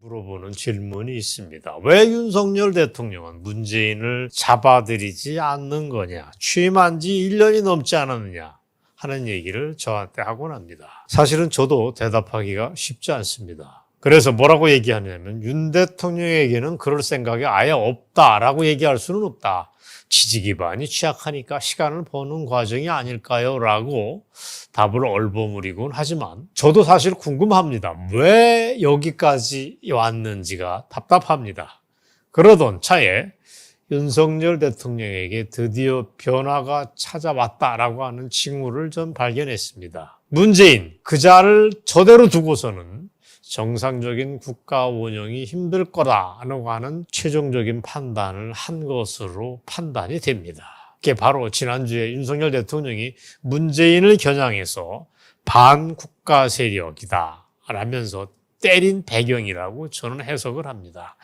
물어보는 질문이 있습니다. 왜 윤석열 대통령은 문재인을 잡아들이지 않는 거냐? 취임한 지 1년이 넘지 않았느냐? 하는 얘기를 저한테 하곤 합니다. 사실은 저도 대답하기가 쉽지 않습니다. 그래서 뭐라고 얘기하냐면 윤 대통령에게는 그럴 생각이 아예 없다라고 얘기할 수는 없다. 지지 기반이 취약하니까 시간을 버는 과정이 아닐까요? 라고 답을 얼버무리곤 하지만 저도 사실 궁금합니다. 왜 여기까지 왔는지가 답답합니다. 그러던 차에 윤석열 대통령에게 드디어 변화가 찾아왔다라고 하는 징후를 좀 발견했습니다. 문재인, 그자를 저대로 두고서는 정상적인 국가 운영이 힘들 거다라고 하는 최종적인 판단을 한 것으로 판단이 됩니다. 그게 바로 지난주에 윤석열 대통령이 문재인을 겨냥해서 반국가 세력이다 라면서 때린 배경이라고 저는 해석을 합니다.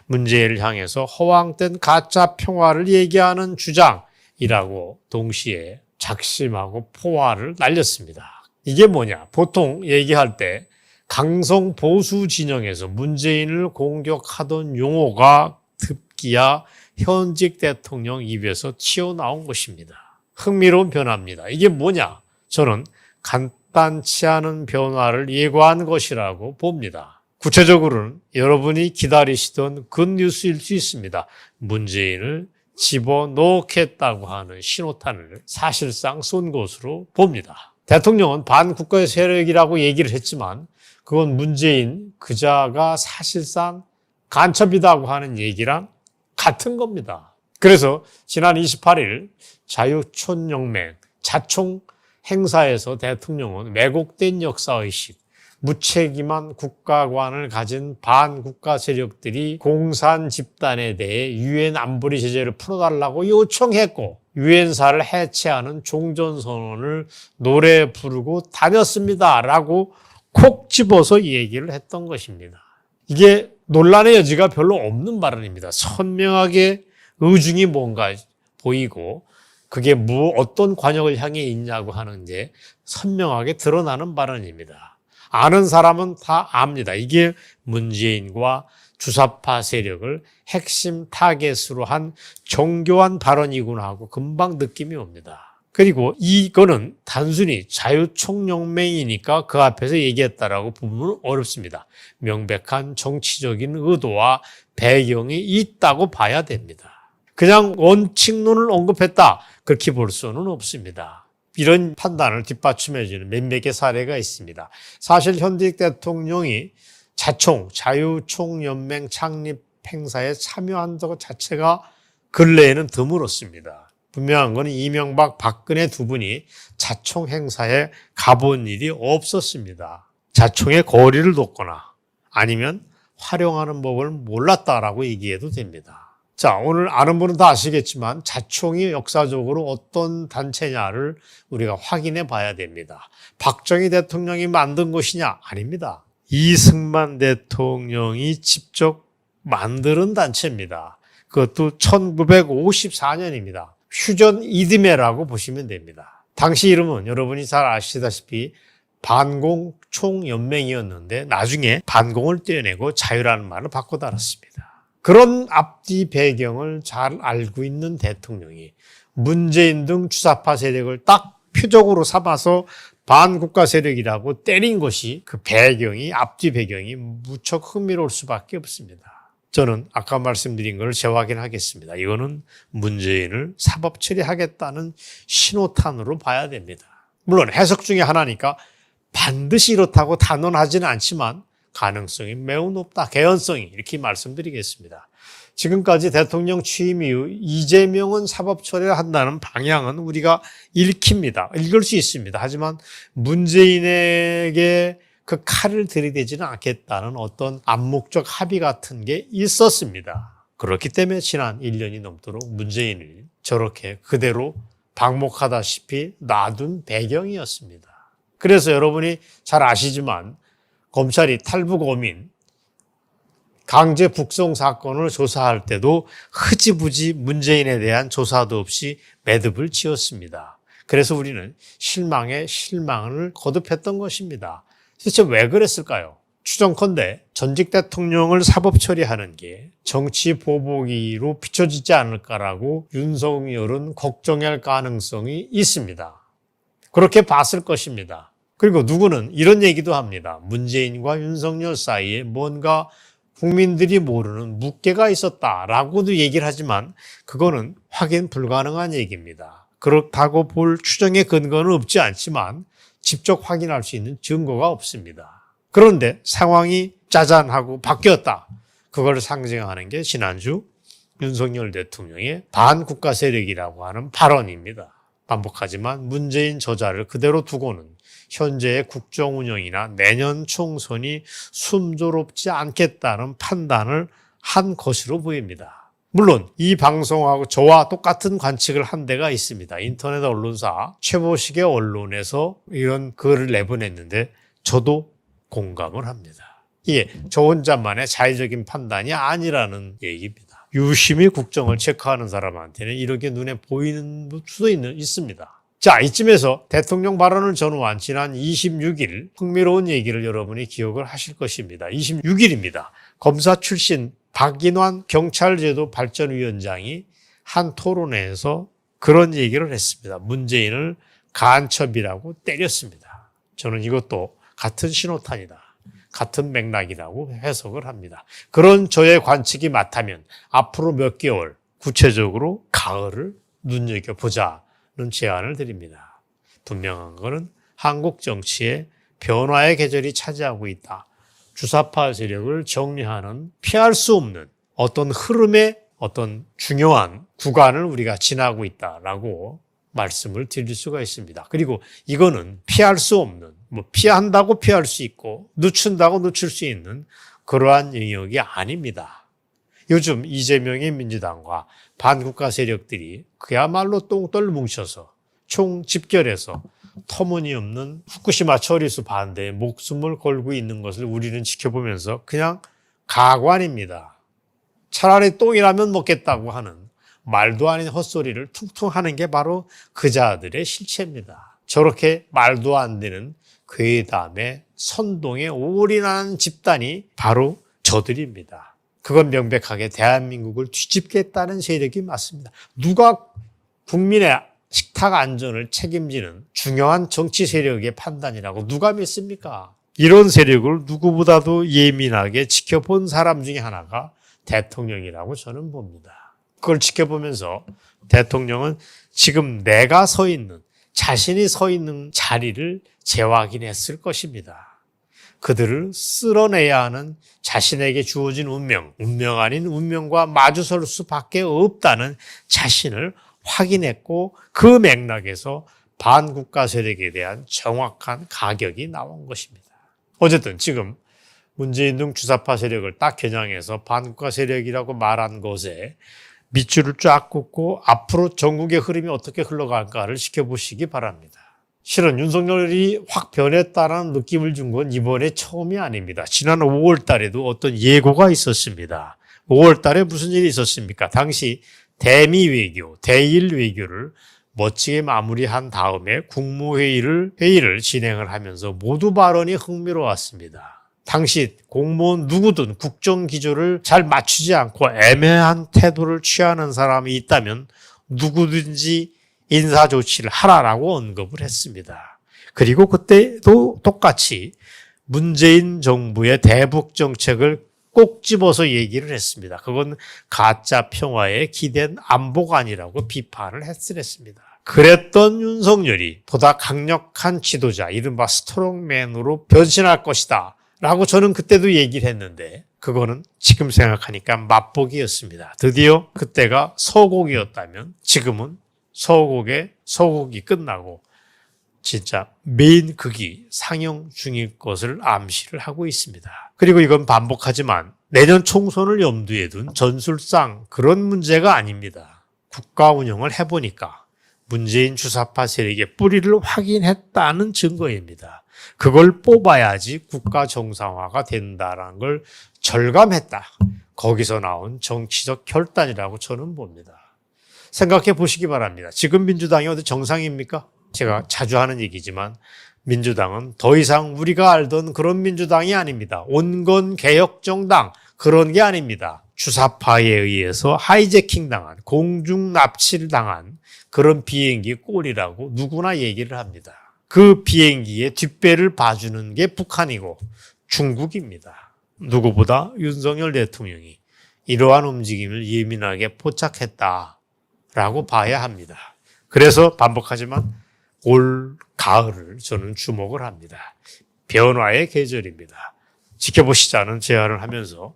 문재인을 향해서 허황된 가짜 평화를 얘기하는 주장이라고 동시에 작심하고 포화를 날렸습니다. 이게 뭐냐? 보통 얘기할 때 강성 보수 진영에서 문재인을 공격하던 용어가 급기야 현직 대통령 입에서 튀어나온 것입니다. 흥미로운 변화입니다. 이게 뭐냐? 저는 간단치 않은 변화를 예고한 것이라고 봅니다. 구체적으로는 여러분이 기다리시던 굿뉴스일 수 있습니다. 문재인을 집어넣겠다고 하는 신호탄을 사실상 쏜 것으로 봅니다. 대통령은 반국가 세력이라고 얘기를 했지만 그건 문재인 그자가 사실상 간첩이라고 하는 얘기랑 같은 겁니다. 그래서 지난 28일 자유촌연맹 자총 행사에서 대통령은 왜곡된 역사의식, 무책임한 국가관을 가진 반국가 세력들이 공산 집단에 대해 유엔 안보리 제재를 풀어달라고 요청했고 유엔사를 해체하는 종전선언을 노래 부르고 다녔습니다. 라고 콕 집어서 얘기를 했던 것입니다. 이게 논란의 여지가 별로 없는 발언입니다. 선명하게 의중이 뭔가 보이고 그게 어떤 관역을 향해 있냐고 하는 게 선명하게 드러나는 발언입니다. 아는 사람은 다 압니다. 이게 문재인과 주사파 세력을 핵심 타겟으로 한 정교한 발언이구나 하고 금방 느낌이 옵니다. 그리고 이거는 단순히 자유총연맹이니까 그 앞에서 얘기했다라고 보면 어렵습니다. 명백한 정치적인 의도와 배경이 있다고 봐야 됩니다. 그냥 원칙론을 언급했다 그렇게 볼 수는 없습니다. 이런 판단을 뒷받침해주는 몇몇 개 사례가 있습니다. 사실 현직 대통령이 자유총연맹 창립 행사에 참여한 것 자체가 근래에는 드물었습니다. 분명한 것은 이명박, 박근혜 두 분이 자총 행사에 가본 일이 없었습니다. 자총의 거리를 뒀거나 아니면 활용하는 법을 몰랐다라고 얘기해도 됩니다. 자, 오늘 아는 분은 다 아시겠지만 자총이 역사적으로 어떤 단체냐를 우리가 확인해 봐야 됩니다. 박정희 대통령이 만든 것이냐? 아닙니다. 이승만 대통령이 직접 만드는 단체입니다. 그것도 1954년입니다. 휴전 이듬해라고 보시면 됩니다. 당시 이름은 여러분이 잘 아시다시피 반공총연맹이었는데 나중에 반공을 떼어내고 자유라는 말을 바꿔 달았습니다. 그런 앞뒤 배경을 잘 알고 있는 대통령이 문재인 등 주사파 세력을 딱 표적으로 삼아서 반국가 세력이라고 때린 것이 그 배경이 앞뒤 배경이 무척 흥미로울 수밖에 없습니다. 저는 아까 말씀드린 걸 재확인하겠습니다. 이거는 문재인을 사법 처리하겠다는 신호탄으로 봐야 됩니다. 물론 해석 중에 하나니까 반드시 이렇다고 단언하지는 않지만 가능성이 매우 높다. 개연성이 이렇게 말씀드리겠습니다. 지금까지 대통령 취임 이후 이재명은 사법 처리를 한다는 방향은 우리가 읽을 수 있습니다. 하지만 문재인에게 그 칼을 들이대지는 않겠다는 어떤 암묵적 합의 같은 게 있었습니다. 그렇기 때문에 지난 1년이 넘도록 문재인을 저렇게 그대로 방목하다시피 놔둔 배경이었습니다. 그래서 여러분이 잘 아시지만 검찰이 탈북어민 강제 북송 사건을 조사할 때도 흐지부지 문재인에 대한 조사도 없이 매듭을 지었습니다. 그래서 우리는 실망에 실망을 거듭했던 것입니다. 도대체 왜 그랬을까요? 추정컨대 전직 대통령을 사법 처리하는 게 정치 보복이로 비춰지지 않을까라고 윤석열은 걱정할 가능성이 있습니다. 그렇게 봤을 것입니다. 그리고 누구는 이런 얘기도 합니다. 문재인과 윤석열 사이에 뭔가 국민들이 모르는 묵계가 있었다라고도 얘기를 하지만 그거는 확인 불가능한 얘기입니다. 그렇다고 볼 추정의 근거는 없지 않지만 직접 확인할 수 있는 증거가 없습니다. 그런데 상황이 짜잔하고 바뀌었다. 그걸 상징하는 게 지난주 윤석열 대통령의 반국가 세력이라고 하는 발언입니다. 반복하지만 문재인 저자를 그대로 두고는 현재의 국정 운영이나 내년 총선이 순조롭지 않겠다는 판단을 한 것으로 보입니다. 물론 이 방송하고 저와 똑같은 관측을 한 데가 있습니다. 인터넷 언론사 최보식의 언론에서 이런 글을 내보냈는데 저도 공감을 합니다. 이게 저 혼자만의 자의적인 판단이 아니라는 얘기입니다. 유심히 국정을 체크하는 사람한테는 이렇게 눈에 보이는 수도 있습니다. 자, 이쯤에서 대통령 발언을 전후한 지난 26일 흥미로운 얘기를 여러분이 기억을 하실 것입니다. 26일입니다. 검사 출신 박인환 경찰제도 발전위원장이 한 토론회에서 그런 얘기를 했습니다. 문재인을 간첩이라고 때렸습니다. 저는 이것도 같은 신호탄이다. 같은 맥락이라고 해석을 합니다. 그런 저의 관측이 맞다면 앞으로 몇 개월 구체적으로 가을을 눈여겨보자는 제안을 드립니다. 분명한 것은 한국 정치의 변화의 계절이 차지하고 있다. 주사파 세력을 정리하는 피할 수 없는 어떤 흐름의 어떤 중요한 구간을 우리가 지나고 있다라고 말씀을 드릴 수가 있습니다. 그리고 이거는 피할 수 없는, 피한다고 피할 수 있고 늦춘다고 늦출 수 있는 그러한 영역이 아닙니다. 요즘 이재명의 민주당과 반국가 세력들이 그야말로 똥떨 뭉쳐서 총집결해서 터무니없는 후쿠시마 처리수 반대에 목숨을 걸고 있는 것을 우리는 지켜보면서 그냥 가관입니다. 차라리 똥이라면 먹겠다고 하는 말도 아닌 헛소리를 퉁퉁 하는 게 바로 그자들의 실체입니다. 저렇게 말도 안 되는 괴담에 선동에 올인하는 집단이 바로 저들입니다. 그건 명백하게 대한민국을 뒤집겠다는 세력이 맞습니다. 누가 국민의 식탁 안전을 책임지는 중요한 정치 세력의 판단이라고 누가 믿습니까? 이런 세력을 누구보다도 예민하게 지켜본 사람 중에 하나가 대통령이라고 저는 봅니다. 그걸 지켜보면서 대통령은 지금 내가 서 있는, 자신이 서 있는 자리를 재확인했을 것입니다. 그들을 쓸어내야 하는 자신에게 주어진 운명 아닌 운명과 마주설 수밖에 없다는 자신을 확인했고 그 맥락에서 반국가 세력에 대한 정확한 가격이 나온 것입니다. 어쨌든 지금 문재인 등 주사파 세력을 딱 겨냥해서 반국가 세력이라고 말한 것에 밑줄을 쫙 긋고 앞으로 전국의 흐름이 어떻게 흘러갈까를 지켜보시기 바랍니다. 실은 윤석열이 확 변했다는 느낌을 준 건 이번에 처음이 아닙니다. 지난 5월 달에도 어떤 예고가 있었습니다. 5월 달에 무슨 일이 있었습니까? 당시 대미 외교, 대일 외교를 멋지게 마무리한 다음에 국무회의를 진행을 하면서 모두 발언이 흥미로웠습니다. 당시 공무원 누구든 국정기조를 잘 맞추지 않고 애매한 태도를 취하는 사람이 있다면 누구든지 인사조치를 하라라고 언급을 했습니다. 그리고 그때도 똑같이 문재인 정부의 대북 정책을 꼭 집어서 얘기를 했습니다. 그건 가짜 평화에 기댄 안보관이라고 비판을 했습니다. 그랬던 윤석열이 보다 강력한 지도자, 이른바 스트롱맨으로 변신할 것이다 라고 저는 그때도 얘기를 했는데 그거는 지금 생각하니까 맛보기였습니다. 드디어 그때가 서곡이었다면 지금은 서곡이 끝나고 진짜 메인 극이 상영 중일 것을 암시를 하고 있습니다. 그리고 이건 반복하지만 내년 총선을 염두에 둔 전술상 그런 문제가 아닙니다. 국가 운영을 해보니까 문재인 주사파 세력의 뿌리를 확인했다는 증거입니다. 그걸 뽑아야지 국가 정상화가 된다는 걸 절감했다. 거기서 나온 정치적 결단이라고 저는 봅니다. 생각해 보시기 바랍니다. 지금 민주당이 어디 정상입니까? 제가 자주 하는 얘기지만 민주당은 더 이상 우리가 알던 그런 민주당이 아닙니다. 온건 개혁정당 그런 게 아닙니다. 주사파에 의해서 하이제킹 당한, 공중 납치를 당한 그런 비행기 꼴이라고 누구나 얘기를 합니다. 그 비행기의 뒷배를 봐주는 게 북한이고 중국입니다. 누구보다 윤석열 대통령이 이러한 움직임을 예민하게 포착했다라고 봐야 합니다. 그래서 반복하지만 올 가을을 저는 주목을 합니다. 변화의 계절입니다. 지켜보시자는 제안을 하면서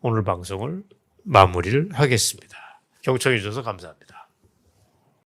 오늘 방송을 마무리를 하겠습니다. 경청해 주셔서 감사합니다.